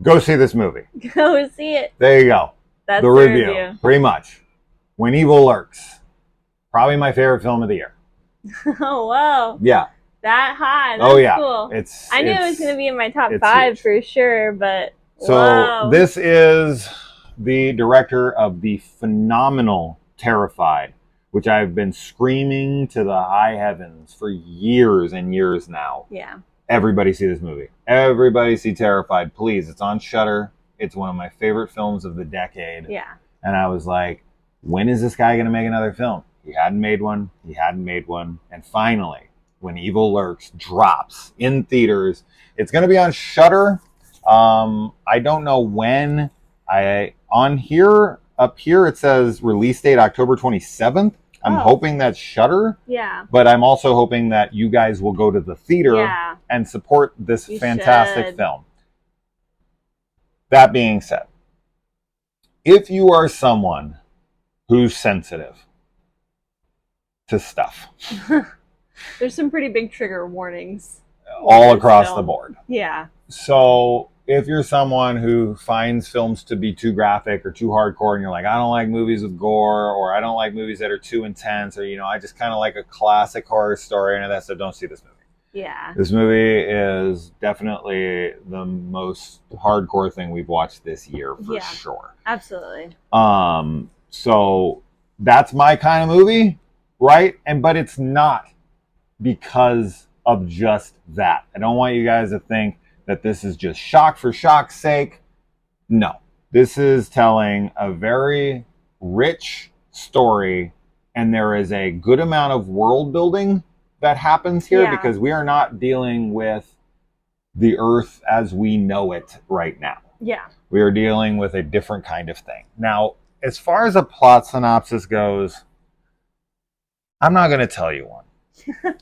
Go see this movie. Go see it. There you go. That's the review. Pretty much. When Evil Lurks. Probably my favorite film of the year. Oh, wow. Yeah. That high. That's cool. I knew it was going to be in my top 5 for sure, but so this is the director of the phenomenal Terrified, which I've been screaming to the high heavens for years and years now. Yeah. Everybody see this movie. Everybody see Terrified, please. It's on Shudder. It's one of my favorite films of the decade. Yeah. And I was like, when is this guy going to make another film? He hadn't made one. He hadn't made one. And finally, when Evil Lurks drops in theaters, it's going to be on Shudder. I don't know when. Up here it says release date October 27th. I'm hoping that's Shudder. Yeah. But I'm also hoping that you guys will go to the theater and support this fantastic film. That being said, if you are someone who's sensitive to stuff, there's some pretty big trigger warnings all across the board. Yeah. So if you're someone who finds films to be too graphic or too hardcore, and you're like, I don't like movies with gore, or I don't like movies that are too intense, or, I just kind of like a classic horror story and that stuff, don't see this movie. Yeah. This movie is definitely the most hardcore thing we've watched this year for sure. Absolutely. So that's my kind of movie, right? But it's not because of just that. I don't want you guys to think that this is just shock for shock's sake. No. This is telling a very rich story, and there is a good amount of world building that happens here because we are not dealing with the earth as we know it right now. Yeah. We are dealing with a different kind of thing. Now, as far as a plot synopsis goes, I'm not going to tell you one.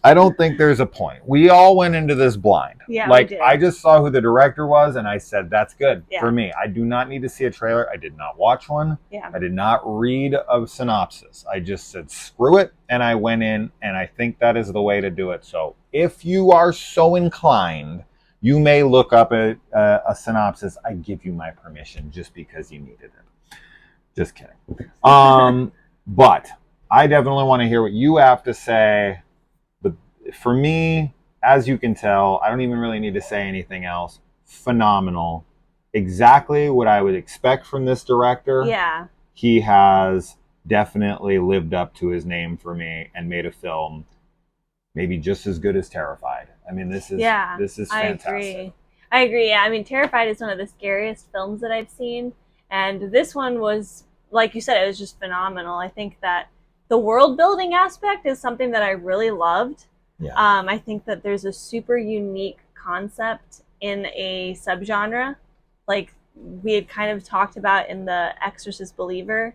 I don't think there's a point. We all went into this blind. Yeah, like, I just saw who the director was, and I said, that's good for me. I do not need to see a trailer. I did not watch one. Yeah. I did not read a synopsis. I just said, screw it, and I went in, and I think that is the way to do it. So if you are so inclined, you may look up a synopsis. I give you my permission just because you needed it. Just kidding. But I definitely want to hear what you have to say. But for me, as you can tell, I don't even really need to say anything else. Phenomenal. Exactly what I would expect from this director. Yeah. He has definitely lived up to his name for me and made a film maybe just as good as Terrified. I mean, this is fantastic. I agree. Yeah. I mean, Terrified is one of the scariest films that I've seen. And this one was, like you said, it was just phenomenal. I think that the world building aspect is something that I really loved. Yeah. I think that there's a super unique concept in a subgenre, like we had kind of talked about in the Exorcist Believer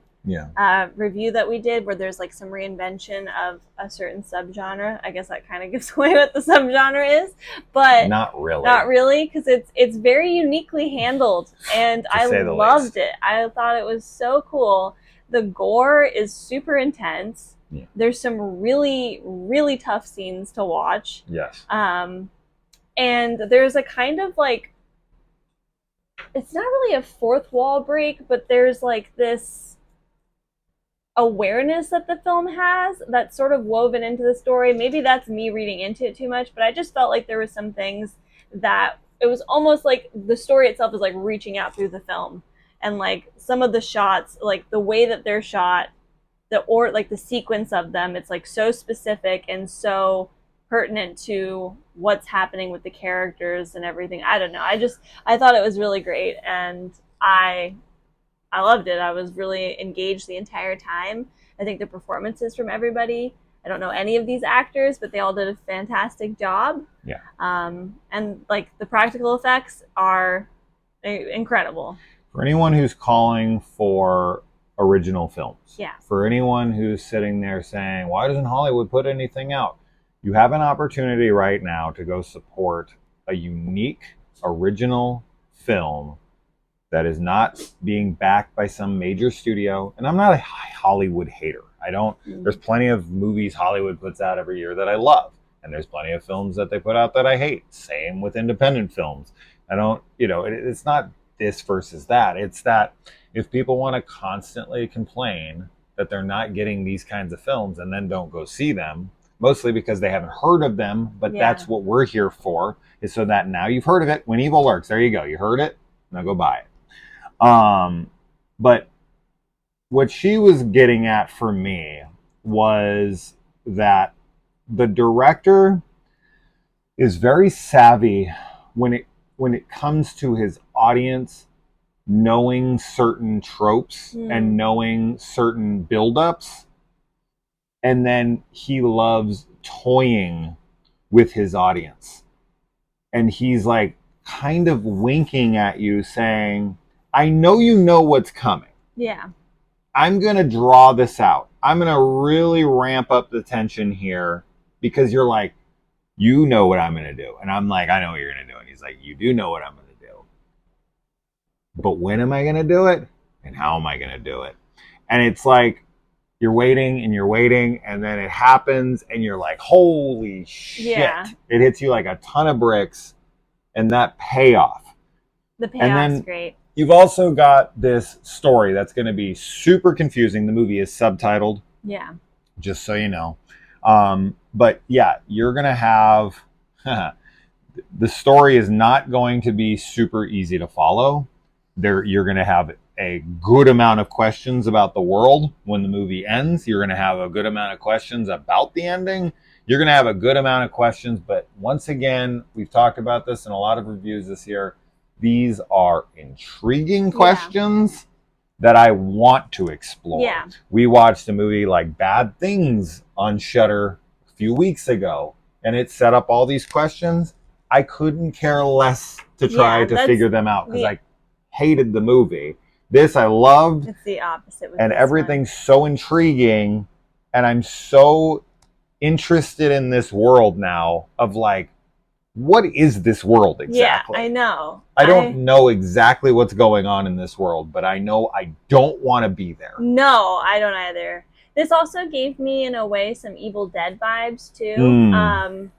review that we did, where there's like some reinvention of a certain subgenre. I guess that kind of gives away what the subgenre is, but not really, because it's very uniquely handled, and I loved it. I thought it was so cool. The gore is super intense. Yeah. There's some really, really tough scenes to watch. Yes. And there's a kind of like, it's not really a fourth wall break, but there's like this awareness that the film has that's sort of woven into the story. Maybe that's me reading into it too much, but I just felt like there were some things that it was almost like the story itself is like reaching out through the film. And like some of the shots, like the way that they're shot, the sequence of them, it's like so specific and so pertinent to what's happening with the characters and everything. I don't know. I thought it was really great, and I loved it. I was really engaged the entire time. I think the performances from everybody, I don't know any of these actors, but they all did a fantastic job. Yeah. And like the practical effects are incredible. For anyone who's calling for original films, for anyone who's sitting there saying, why doesn't Hollywood put anything out? You have an opportunity right now to go support a unique, original film that is not being backed by some major studio. And I'm not a Hollywood hater. There's plenty of movies Hollywood puts out every year that I love. And there's plenty of films that they put out that I hate. Same with independent films. It's not this versus that. It's that if people want to constantly complain that they're not getting these kinds of films and then don't go see them, mostly because they haven't heard of them, but that's what we're here for, is so that now you've heard of it. When Evil Lurks, there you go. You heard it, now go buy it. But what she was getting at for me was that the director is very savvy when it comes to his audience knowing certain tropes and knowing certain buildups, and then he loves toying with his audience, and he's like kind of winking at you saying, I know you know what's coming. Yeah. I'm going to draw this out. I'm going to really ramp up the tension here because you're like, you know what I'm going to do. And I'm like, I know what you're going to do. And he's like, you do know what I'm going to do. But when am I going to do it? And how am I going to do it? And it's like, you're waiting and you're waiting, and then it happens and you're like, holy shit. Yeah. It hits you like a ton of bricks, and that payoff. The payoff's great. You've also got this story that's going to be super confusing. The movie is subtitled. Yeah. Just so you know. But yeah, you're going to have... the story is not going to be super easy to follow. You're going to have a good amount of questions about the world when the movie ends. You're going to have a good amount of questions about the ending. You're going to have a good amount of questions. But once again, we've talked about this in a lot of reviews this year. These are intriguing questions that I want to explore. Yeah. We watched a movie like Bad Things on Shudder a few weeks ago, and it set up all these questions. I couldn't care less to try to figure them out because I hated the movie. This I loved. It's the opposite. And everything's so intriguing, and I'm so interested in this world now of like, what is this world exactly? Yeah, I know. I don't know exactly what's going on in this world, but I know I don't want to be there. No, I don't either. This also gave me, in a way, some Evil Dead vibes too,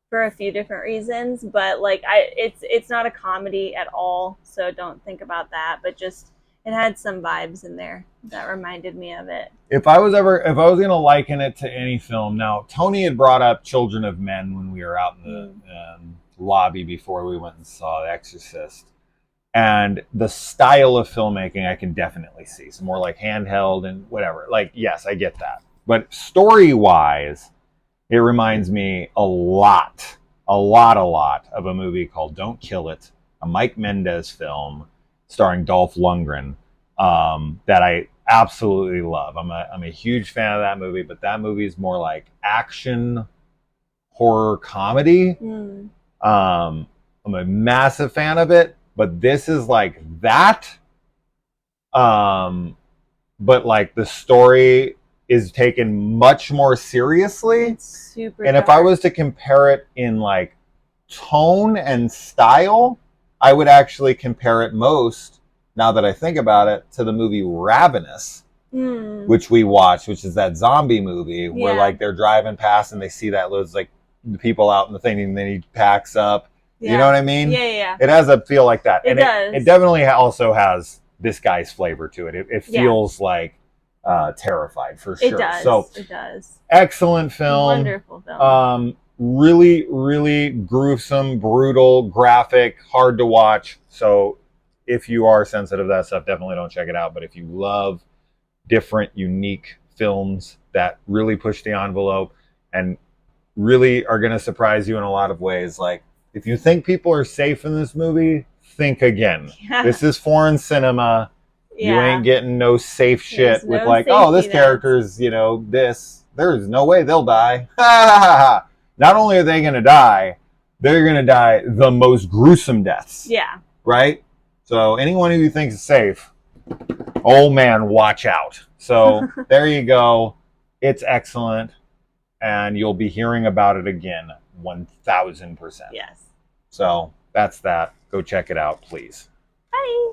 for a few different reasons. But like, it's not a comedy at all, so don't think about that. But just it had some vibes in there that reminded me of it. If I was going to liken it to any film, now Tony had brought up Children of Men when we were out in the lobby before we went and saw The Exorcist. And the style of filmmaking I can definitely see. Some more like handheld and whatever. Like, yes, I get that. But story-wise, it reminds me a lot of a movie called Don't Kill It, a Mike Mendez film starring Dolph Lundgren, that I absolutely love. I'm a huge fan of that movie, but that movie is more like action horror comedy. I'm a massive fan of it, but this is like that. But like the story is taken much more seriously. It's super and dark. If I was to compare it in like tone and style, I would actually compare it most, now that I think about it, to the movie Ravenous, which we watched, which is that zombie movie where like they're driving past and they see that there's like the people out in the thing, and then he packs up. You know what I mean? Yeah. It has a feel like that. It does. It definitely also has this guy's flavor to it. It feels like Terrified for sure. It does. So it does. Excellent film. Wonderful film. Really, really gruesome, brutal, graphic, hard to watch. So if you are sensitive to that stuff, definitely don't check it out. But if you love different, unique films that really push the envelope and really are going to surprise you in a lot of ways, like if you think people are safe in this movie, think again. Yeah. This is foreign cinema. Yeah. You ain't getting no safe shit with like, oh, this character's, this. There's no way they'll die. Not only are they going to die, they're going to die the most gruesome deaths. Yeah. Right? So anyone who you thinks is safe, oh man, watch out. So there you go. It's excellent. And you'll be hearing about it again 1,000%. Yes. So that's that. Go check it out, please. Bye.